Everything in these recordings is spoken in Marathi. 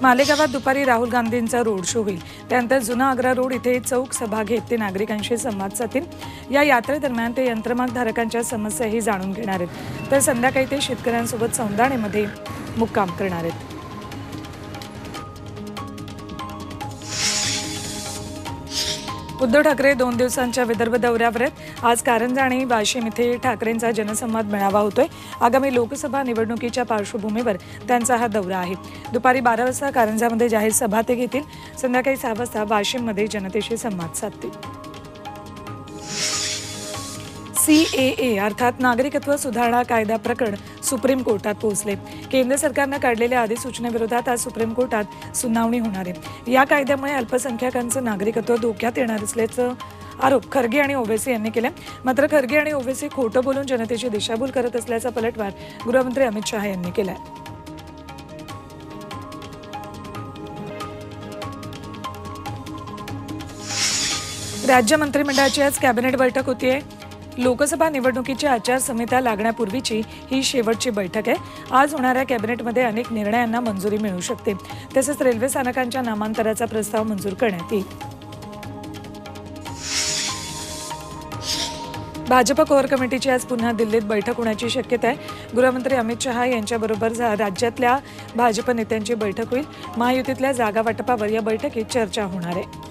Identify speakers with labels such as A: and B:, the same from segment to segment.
A: मालेगावात दुपारी राहुल गांधींचा रोड शो होईल। त्यानंतर जुना आग्रा रोड इथे चौक सभा घेत ते नागरिकांशी संवाद साधतील। या यात्रेदरम्यान ते यंत्रमाग धारकांच्या समस्याही जाणून घेणार आहेत। तर संध्याकाळी ते शेतकऱ्यांसोबत सौंदाणेमध्ये मुक्काम करणार आहेत। उद्धव ठाकरे 2 दिवसांच्या विदर्भ दौऱ्यावर आहेत। आज कारंजा आणि वाशिम इथे ठाकरेंचा जनसंवाद मेळावा होतोय। आगामी लोकसभा निवडणुकीच्या पार्श्वभूमीवर त्यांचा हा दौरा आहे। दुपारी 12 वाजता कारंजामध्ये जाहीर सभा ते घेतील। संध्याकाळी 6 वाजता वाशिममध्ये जनतेशी संवाद साधतील। CAA अर्थात नागरिकत्व सुधारणा कायदा प्रकरण सुप्रीम कोर्टात पोहोचले। केंद्र सरकारने काढलेल्या अधिसूचनेविरोधात आज सुप्रीम कोर्टात सुनावणी होणार आहे। या कायद्यामुळे अल्पसंख्याकांचं नागरिकत्व धोक्यात येणार असल्याचं आरोप खरगे आणि ओवैसी यांनी केला। मात्र खरगे आणि ओवैसी खोटं बोलून जनतेची दिशाभूल करत असल्याचा पलटवार गृहमंत्री अमित शहा यांनी केला। राज्य मंत्रिमंडळाची आज कॅबिनेट बैठक होतीये। लोकसभा निवडणुकीची आचारसंहिता लागण्यापूर्वीची ही शेवटची बैठक आहे। आज होणाऱ्या कॅबिनेटमध्ये अनेक निर्णयांना मंजुरी मिळू शकते। तसेच रेल्वे स्थानकांच्या नामांतराचा प्रस्ताव मंजूर करण्यात येईल। भाजप कोर कमिटीची आज पुन्हा दिल्लीत बैठक होण्याची शक्यता आहे। गृहमंत्री अमित शहा यांच्याबरोबर राज्यातल्या भाजप नेत्यांची बैठक होईल। महायुतीतल्या जागा वाटपावर या बैठकीत चर्चा होणार आहे।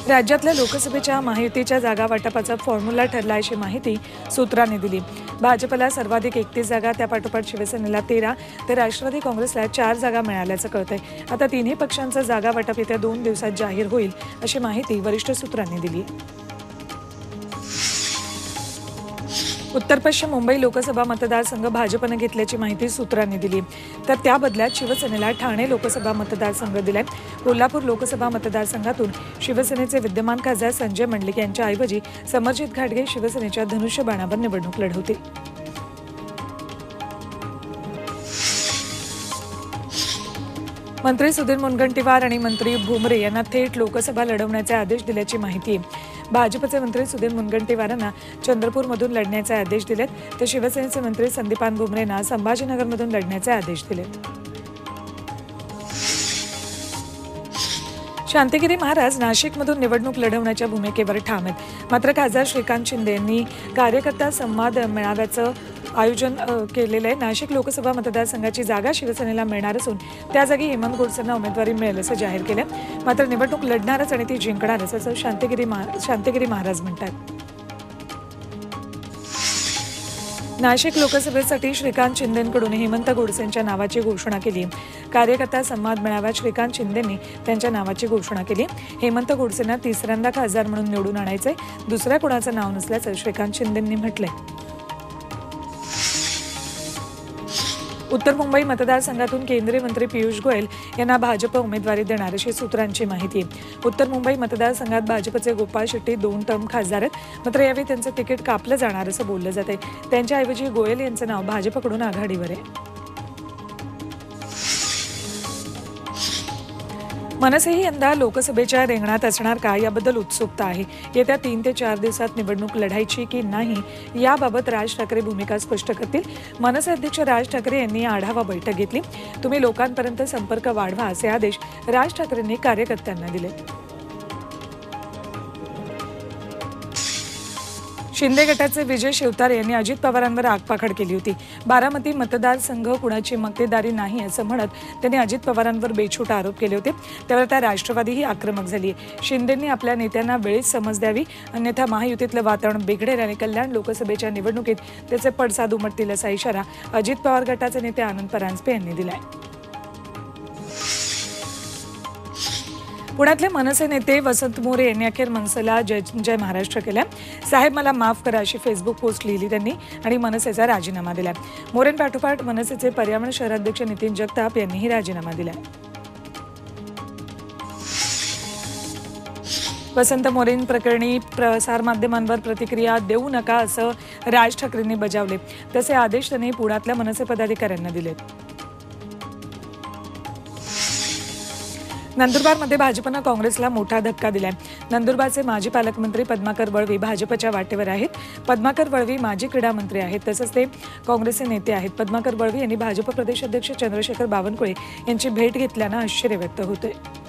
A: राज्यातल्या लोकसभेच्या महायुतीच्या जागा वाटपाचा फॉर्म्युला ठरला अशी माहिती सूत्रांनी दिली। भाजपला सर्वाधिक 31 जागा, त्यापाठोपाठ शिवसेनेला 13 तर राष्ट्रवादी काँग्रेसला 4 जागा मिळाल्याचं कळतंय। आता तिन्ही पक्षांचं जागा वाटप येत्या 2 दिवसात जाहीर होईल अशी माहिती वरिष्ठ सूत्रांनी दिली। उत्तर पश्चिम मुंबई लोकसभा मतदारसंघ भाजपने घेतल्याची माहिती सूत्रांनी दिली। तर त्या बदल्यात शिवसेनेला ठाणे लोकसभा मतदारसंघ दिलाय। कोल्हापूर लोकसभा मतदारसंघातून शिवसेनेचे विद्यमान खासदार संजय मंडलिक यांच्या ऐवजी समरजित घाटगे शिवसेनेच्या धनुष्यबाणावर निवडणूक लढवतील। मंत्री सुधीर मुनगंटीवार आणि मंत्री भुमरे यांना थेट लोकसभा लढवण्याचे आदेश दिल्याची माहिती आहे। भाजपचे मंत्री सुधीर मुनगंटीवारांना चंद्रपूरमधून लढण्याचे आदेश दिलेत, तर शिवसेनेचे मंत्री संदीपान भुमरेंना संभाजीनगरमधून लढण्याचे आदेश दिलेत। शांतिगिरी महाराज नाशिकमधून निवडणूक लढवण्याच्या भूमिकेवर ठाम आहेत। मात्र खासदार श्रीकांत शिंदे यांनी कार्यकर्ता संवाद मेळाव्याचं आयोजन केलेलं आहे। नाशिक लोकसभा मतदारसंघाची जागा शिवसेनेला मिळणार असून त्या जागी हेमंत गोडसेंना उमेदवारी मिळेल असं जाहीर केलं। मात्र निवडणूक लढणारच आणि ती जिंकणारच असं शांतिगिरी महाराज म्हणतात। नाशिक लोकसभेसाठी श्रीकांत शिंदेंकडून हेमंत गोडसेंच्या नावाची घोषणा केली। कार्यकर्ता संवाद मेळाव्यात श्रीकांत शिंदेंनी त्यांच्या नावाची घोषणा केली। हेमंत गोडसेंना तिसऱ्यांदा खासदार म्हणून निवडून आणायचंय, दुसऱ्या कोणाचं नाव नसल्याचं श्रीकांत शिंदेंनी म्हटलंय। उत्तर मुंबई मतदारसंघातून केंद्रीय मंत्री पियुष गोयल यांना भाजप उमेदवारी देणार अशी सूत्रांची माहिती आहे। उत्तर मुंबई मतदारसंघात भाजपचे गोपाळ शेट्टी 2 टर्म खासदार आहेत। मात्र यावेळी त्यांचं तिकीट कापलं जाणार असं बोललं जातंय। त्यांच्याऐवजी गोयल यांचं नाव भाजपकडून आघाडीवर आहे। मनसेही यंदा लोकसभेच्या रिंगणात असणार का याबद्दल उत्सुकता आहे। येत्या 3 ते 4 दिवसात निवडणूक लढायची की नाही याबाबत राज ठाकरे भूमिका स्पष्ट करतील। मनसे अध्यक्ष राज ठाकरे यांनी आढावा बैठक घेतली। तुम्ही लोकांपर्यंत संपर्क वाढवा असे आदेश राज ठाकरेंनी कार्यकर्त्यांना दिले। शिंदे गटाचे विजय शिवतारे यांनी अजित पवारांवर आगपाखड केली होती। बारामती मतदारसंघ कुणाची मक्तेदारी नाही असं म्हणत त्यांनी अजित पवारांवर बेछूट आरोप केले होते। त्यावर त्या राष्ट्रवादीही आक्रमक झाली आहे। शिंदेंनी आपल्या नेत्यांना वेळीच समज द्यावी, अन्यथा महायुतीतलं वातावरण बिघडेल आणि कल्याण लोकसभेच्या निवडणुकीत त्याचे पडसाद उमटतील असा इशारा अजित पवार गटाचे नेते आनंद परांजपे यांनी दिलाय। पुण्यातले मनसे नेते वसंत मोरे यांनी अखेर मनसेला जय महाराष्ट्र केला। साहेब मला माफ करा अशी फेसबुक पोस्ट लिहिली त्यांनी आणि मनसेचा राजीनामा दिला। मोरेंपाठोपाठ मनसेचे पर्यावरण शहराध्यक्ष नितीन जगताप यांनीही राजीनामा दिला। वसंत मोरें प्रकरणी प्रसारमाध्यमांवर प्रतिक्रिया देऊ नका असं राज ठाकरेंनी बजावले। तसे आदेश त्यांनी पुण्यातल्या मनसे पदाधिकाऱ्यांना दिलेत। नंदुरबारमध्ये भाजपनं काँग्रेसला मोठा धक्का दिलाय। नंदुरबारचे माजी पालकमंत्री पद्माकर वळवी भाजपच्या वाटेवर आहेत. पद्माकर वळवी माजी क्रीडा मंत्री आहेत, तसंच ते काँग्रेसचे नेते आहेत. पद्माकर वळवी यांनी भाजप प्रदेशाध्यक्ष चंद्रशेखर बावनकुळे यांची भेट घेतल्यानं आश्चर्य व्यक्त होते.